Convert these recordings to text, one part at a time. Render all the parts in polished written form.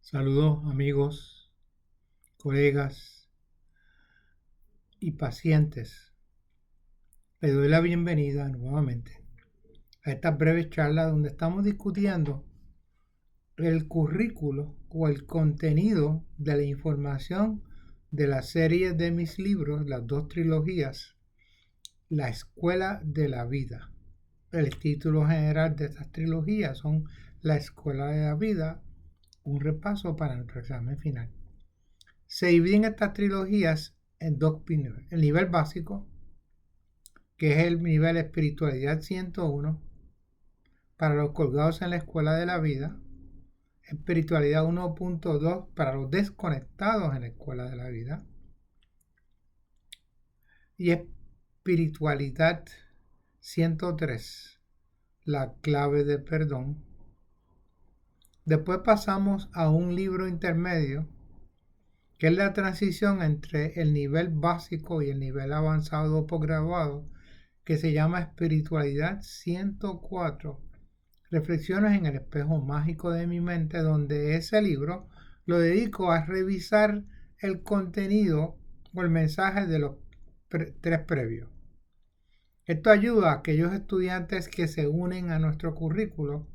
Saludos amigos, colegas y pacientes. Les doy la bienvenida nuevamente a esta breve charla donde estamos discutiendo el currículo o el contenido de la información de la serie de mis libros, las dos trilogías, La Escuela de la Vida. El título general de estas trilogías son La Escuela de la Vida, un repaso para nuestro examen final. Se dividen estas trilogías en dos niveles. El nivel básico, que es el nivel espiritualidad 101, para los colgados en la escuela de la vida. Espiritualidad 1.2 para los desconectados en la escuela de la vida. Y espiritualidad 103, la clave de perdón. Después pasamos a un libro intermedio, que es la transición entre el nivel básico y el nivel avanzado o posgraduado, que se llama Espiritualidad 104, Reflexiones en el espejo mágico de mi mente, donde ese libro lo dedico a revisar el contenido o el mensaje de los tres previos. Esto ayuda a aquellos estudiantes que se unen a nuestro currículo.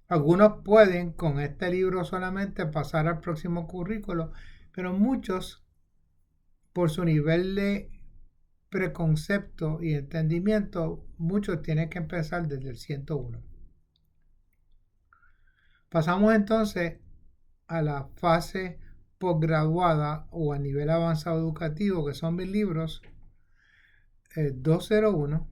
Algunos pueden con este libro solamente pasar al próximo currículo, pero muchos, por su nivel de preconcepto y entendimiento, muchos tienen que empezar desde el 101. Pasamos entonces a la fase posgraduada o a nivel avanzado educativo, que son mis libros 201,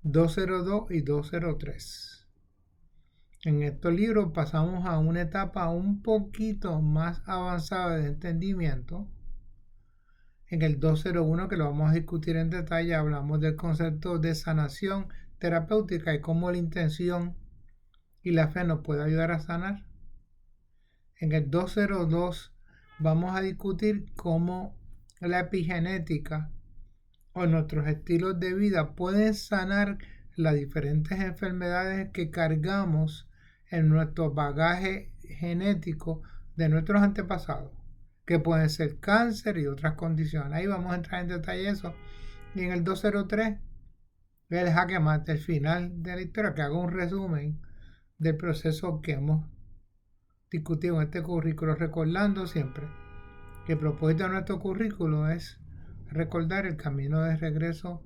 202 y 203. En estos libros pasamos a una etapa un poquito más avanzada de entendimiento. En el 201, que lo vamos a discutir en detalle, hablamos del concepto de sanación terapéutica y cómo la intención y la fe nos puede ayudar a sanar. En el 202 vamos a discutir cómo la epigenética o nuestros estilos de vida pueden sanar las diferentes enfermedades que cargamos en nuestro bagaje genético de nuestros antepasados, que pueden ser cáncer y otras condiciones. Ahí vamos a entrar en detalle eso. Y en el 203, el jaque mate, el final de la historia, que hago un resumen del proceso que hemos discutido en este currículo, recordando siempre que el propósito de nuestro currículo es recordar el camino de regreso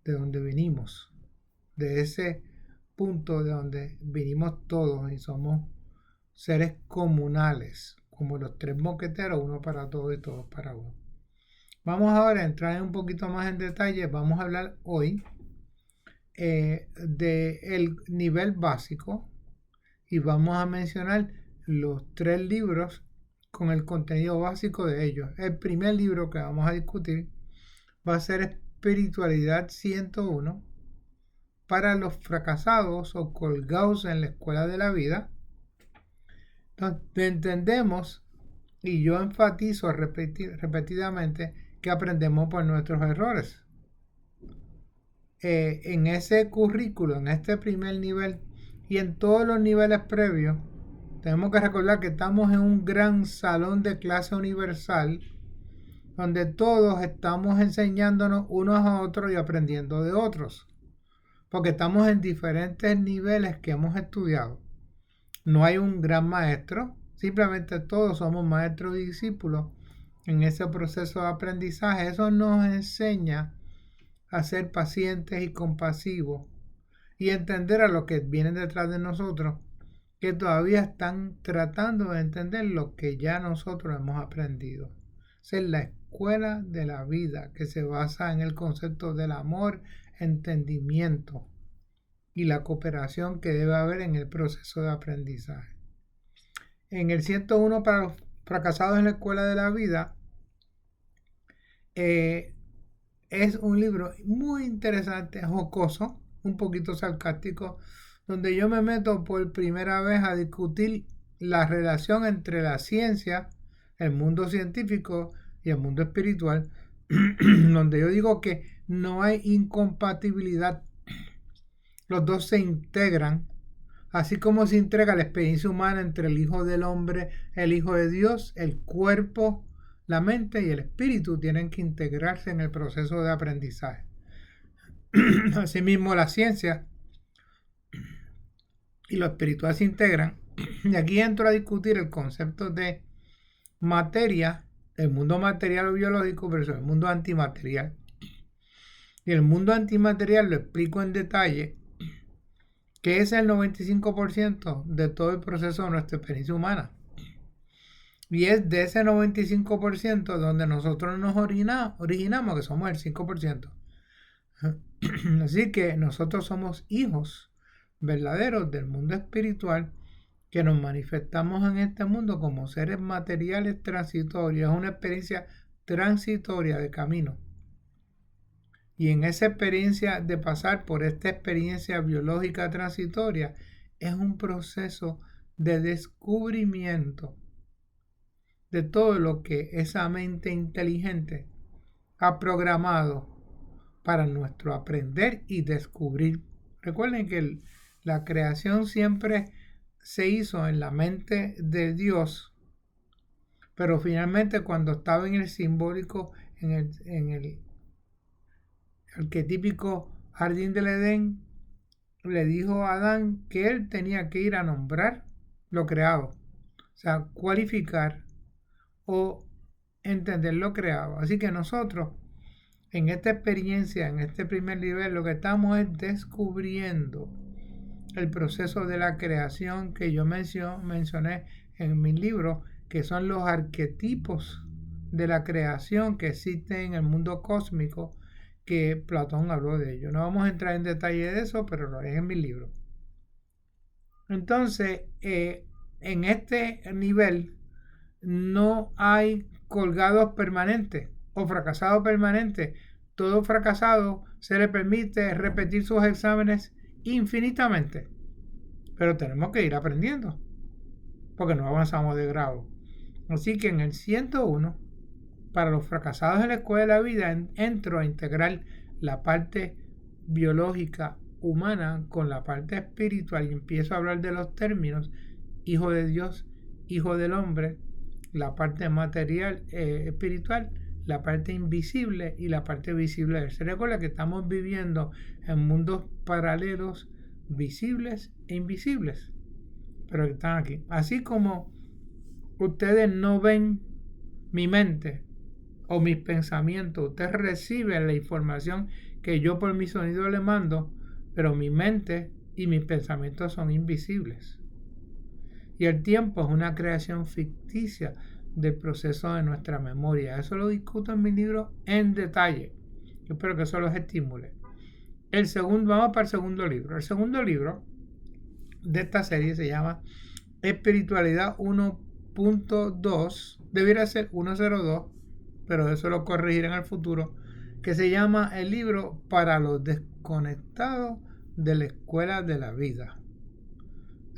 de donde vinimos, de ese punto de donde vinimos todos y somos seres comunales, como los tres mosqueteros, uno para todos y todos para uno. Vamos ahora a entrar un poquito más en detalle. Vamos a hablar hoy del nivel básico y vamos a mencionar los tres libros con el contenido básico de ellos. El primer libro que vamos a discutir va a ser Espiritualidad 101 para los fracasados o colgados en la escuela de la vida. Entonces, entendemos, y yo enfatizo repetidamente, que aprendemos por nuestros errores. En ese currículo, en este primer nivel y en todos los niveles previos, tenemos que recordar que estamos en un gran salón de clase universal donde todos estamos enseñándonos unos a otros y aprendiendo de otros, porque estamos en diferentes niveles que hemos estudiado. No hay un gran maestro, simplemente todos somos maestros y discípulos en ese proceso de aprendizaje. Eso nos enseña a ser pacientes y compasivos y entender a los que vienen detrás de nosotros, que todavía están tratando de entender lo que ya nosotros hemos aprendido. Esa es la escuela de la vida, que se basa en el concepto del amor, entendimiento y la cooperación que debe haber en el proceso de aprendizaje. En el 101 para los fracasados en la escuela de la vida, es un libro muy interesante, jocoso, un poquito sarcástico, donde yo me meto por primera vez a discutir la relación entre la ciencia, el mundo científico y el mundo espiritual, donde yo digo que no hay incompatibilidad. Los dos se integran así como se integra la experiencia humana entre el Hijo del Hombre, el Hijo de Dios, el cuerpo, la mente y el espíritu tienen que integrarse en el proceso de aprendizaje. Asimismo, la ciencia y lo espiritual se integran. Y aquí entro a discutir el concepto de materia, el mundo material o biológico versus el mundo antimaterial. Y el mundo antimaterial lo explico en detalle, que es el 95% de todo el proceso de nuestra experiencia humana. Y es de ese 95% donde nosotros nos originamos, que somos el 5%. Así que nosotros somos hijos verdaderos del mundo espiritual que nos manifestamos en este mundo como seres materiales transitorios. Es una experiencia transitoria de camino. Y en esa experiencia de pasar por esta experiencia biológica transitoria es un proceso de descubrimiento de todo lo que esa mente inteligente ha programado para nuestro aprender y descubrir. Recuerden que la creación siempre se hizo en la mente de Dios, pero finalmente cuando estaba en el simbólico, en el arquetípico jardín del Edén, le dijo a Adán que él tenía que ir a nombrar lo creado, o sea, cualificar o entender lo creado. Así que nosotros en esta experiencia, en este primer nivel, lo que estamos es descubriendo el proceso de la creación que yo mencioné en mi libro, que son los arquetipos de la creación que existen en el mundo cósmico, que Platón habló de ello. No vamos a entrar en detalle de eso, pero lo haré en mi libro. Entonces, en este nivel no hay colgados permanentes o fracasados permanentes. Todo fracasado se le permite repetir sus exámenes infinitamente, pero tenemos que ir aprendiendo porque no avanzamos de grado. Así que en el 101, para los fracasados en la escuela de la vida, entro a integrar la parte biológica humana con la parte espiritual y empiezo a hablar de los términos hijo de Dios, hijo del hombre, la parte material, espiritual, la parte invisible y la parte visible. Se recuerda que estamos viviendo en mundos paralelos, visibles e invisibles, pero que están aquí. Así como ustedes no ven mi mente o mis pensamientos, ustedes reciben la información que yo por mi sonido le mando, pero mi mente y mis pensamientos son invisibles. Y el tiempo es una creación ficticia del proceso de nuestra memoria. Eso lo discuto en mi libro en detalle. Yo espero que eso los estimule. Vamos para el segundo libro. El segundo libro de esta serie se llama Espiritualidad 1.2. Debería ser 1.02, pero eso lo corregiré en el futuro. Que se llama el libro para los desconectados de la escuela de la vida.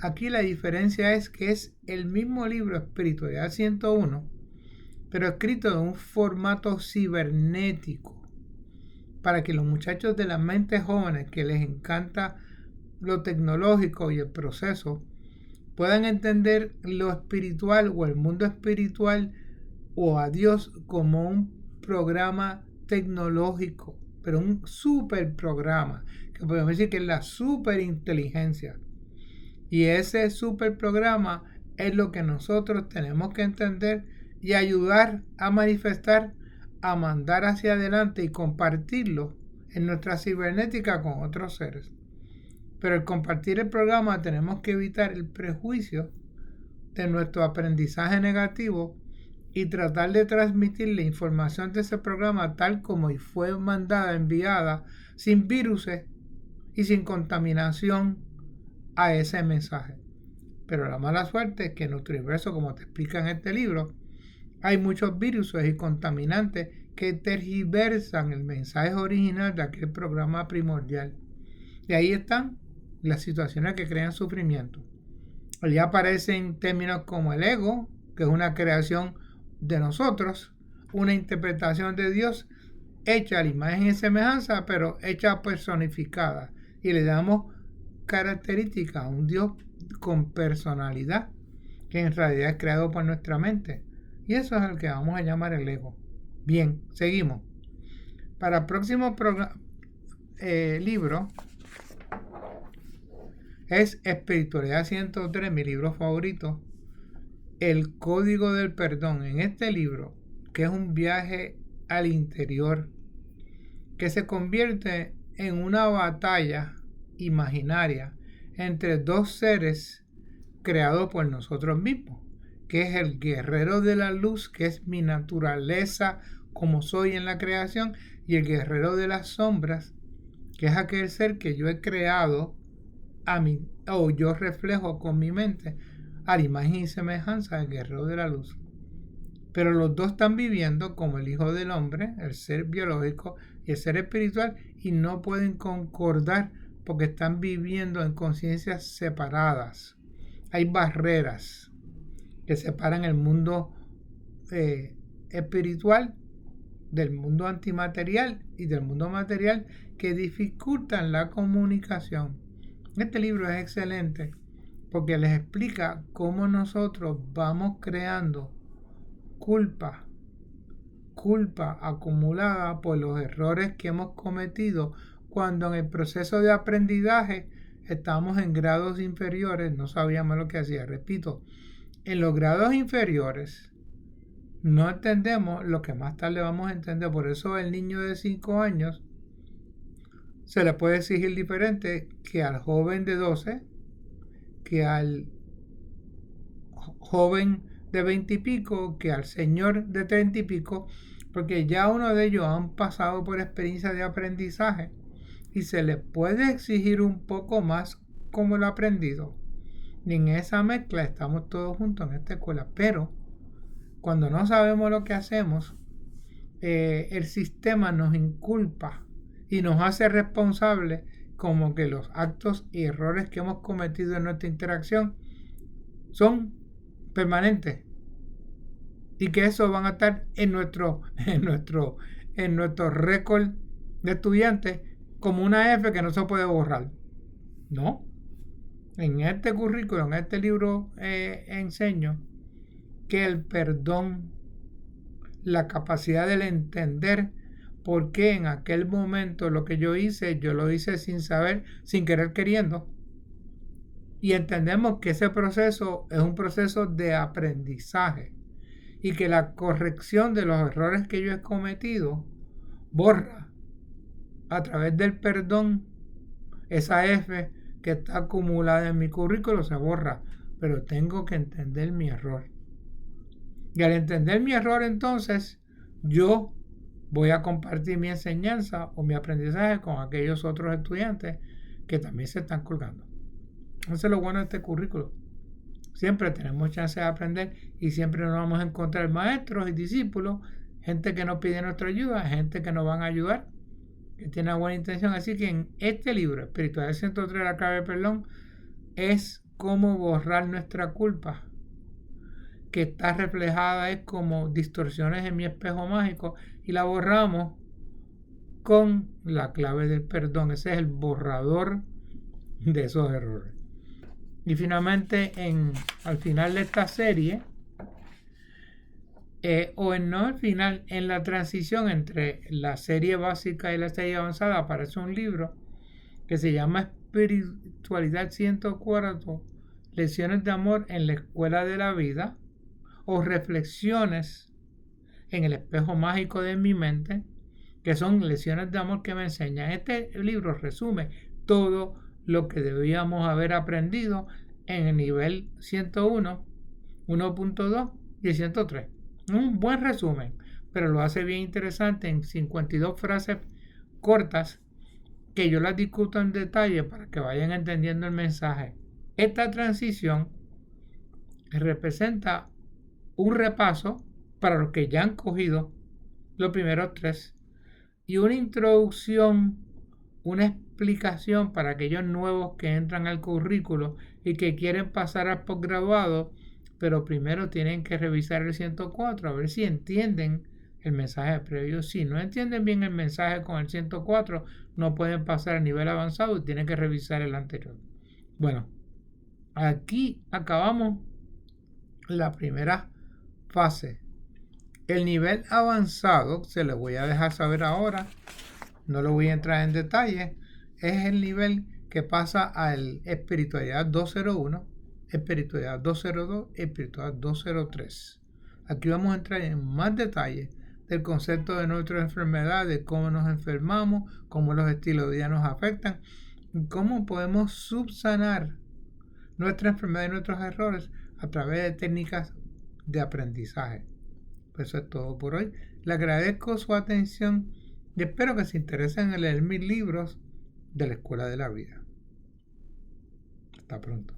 Aquí la diferencia es que es el mismo libro Espiritualidad 101, pero escrito en un formato cibernético, para que los muchachos de las mentes jóvenes que les encanta lo tecnológico y el proceso puedan entender lo espiritual o el mundo espiritual o a Dios como un programa tecnológico, pero un super programa, que podemos decir que es la superinteligencia. Y ese super programa es lo que nosotros tenemos que entender y ayudar a manifestar, a mandar hacia adelante y compartirlo en nuestra cibernética con otros seres. Pero al compartir el programa tenemos que evitar el prejuicio de nuestro aprendizaje negativo y tratar de transmitir la información de ese programa tal como fue mandada, enviada, sin virus y sin contaminación a ese mensaje. Pero la mala suerte es que en nuestro universo, como te explica en este libro, hay muchos virus y contaminantes que tergiversan el mensaje original de aquel programa primordial. Y ahí están las situaciones que crean sufrimiento. Allí aparecen términos como el ego, que es una creación de nosotros, una interpretación de Dios hecha a la imagen y semejanza, pero hecha personificada. Y le damos características, un Dios con personalidad, que en realidad es creado por nuestra mente. Y eso es el que vamos a llamar el ego. Bien, seguimos. Para el próximo libro es Espiritualidad 103, mi libro favorito, El Código del Perdón. En este libro, que es un viaje al interior, que se convierte en una batalla imaginaria entre dos seres creados por nosotros mismos, que es el guerrero de la luz, que es mi naturaleza como soy en la creación, y el guerrero de las sombras, que es aquel ser que yo he creado a mí, o yo reflejo con mi mente a la imagen y semejanza del guerrero de la luz. Pero los dos están viviendo como el Hijo del Hombre, el ser biológico y el ser espiritual, y no pueden concordar porque están viviendo en conciencias separadas. Hay barreras que separan el mundo espiritual del mundo antimaterial y del mundo material, que dificultan la comunicación. Este libro es excelente porque les explica cómo nosotros vamos creando culpa acumulada por los errores que hemos cometido cuando en el proceso de aprendizaje estamos en grados inferiores, no sabíamos lo que hacía. Repito, en los grados inferiores no entendemos lo que más tarde vamos a entender. Por eso el niño de 5 años se le puede exigir diferente que al joven de 12, que al joven de 20 y pico, que al señor de 30 y pico, porque ya uno de ellos han pasado por experiencia de aprendizaje y se le puede exigir un poco más como lo aprendido. Y en esa mezcla estamos todos juntos en esta escuela, pero cuando no sabemos lo que hacemos, el sistema nos inculpa y nos hace responsables como que los actos y errores que hemos cometido en nuestra interacción son permanentes y que eso van a estar en nuestro récord de estudiantes como una F que no se puede borrar. No. En este currículo, en este libro enseño que el perdón, la capacidad del entender por qué en aquel momento lo que yo lo hice sin saber, sin querer queriendo. Y entendemos que ese proceso es un proceso de aprendizaje y que la corrección de los errores que yo he cometido borra a través del perdón esa F que está acumulada en mi currículo, se borra, pero tengo que entender mi error. Y al entender mi error, entonces yo voy a compartir mi enseñanza o mi aprendizaje con aquellos otros estudiantes que también se están colgando. Eso es lo bueno de este currículo. Siempre tenemos chance de aprender y siempre nos vamos a encontrar maestros y discípulos, gente que nos pide nuestra ayuda, gente que nos van a ayudar, que tiene una buena intención. Así que en este libro, Espiritualidad 103, la clave del perdón, es cómo borrar nuestra culpa, que está reflejada es como distorsiones en mi espejo mágico, y la borramos con la clave del perdón. Ese es el borrador de esos errores. Y finalmente, al final de esta serie, en la transición entre la serie básica y la serie avanzada, aparece un libro que se llama Espiritualidad 104, Lecciones de Amor en la Escuela de la Vida, o Reflexiones en el Espejo Mágico de mi Mente, que son lecciones de amor que me enseñan. Este libro resume todo lo que debíamos haber aprendido en el nivel 101, 1.2 y 103. Un buen resumen, pero lo hace bien interesante en 52 frases cortas que yo las discuto en detalle para que vayan entendiendo el mensaje. Esta transición representa un repaso para los que ya han cogido los primeros 3 y una introducción, una explicación para aquellos nuevos que entran al currículo y que quieren pasar al posgraduado, pero primero tienen que revisar el 104 a ver si entienden el mensaje previo. Si no entienden bien el mensaje con el 104, no pueden pasar al nivel avanzado y tienen que revisar el anterior. Bueno, aquí acabamos la primera fase. El nivel avanzado, se lo voy a dejar saber ahora, no lo voy a entrar en detalle, es el nivel que pasa al espiritualidad 201, espiritualidad 202, espiritualidad 203. Aquí vamos a entrar en más detalle del concepto de nuestra enfermedad, de cómo nos enfermamos, cómo los estilos de vida nos afectan, y cómo podemos subsanar nuestra enfermedad y nuestros errores a través de técnicas de aprendizaje. Pues eso es todo por hoy. Le agradezco su atención y espero que se interesen en leer mis libros de la Escuela de la Vida. Hasta pronto.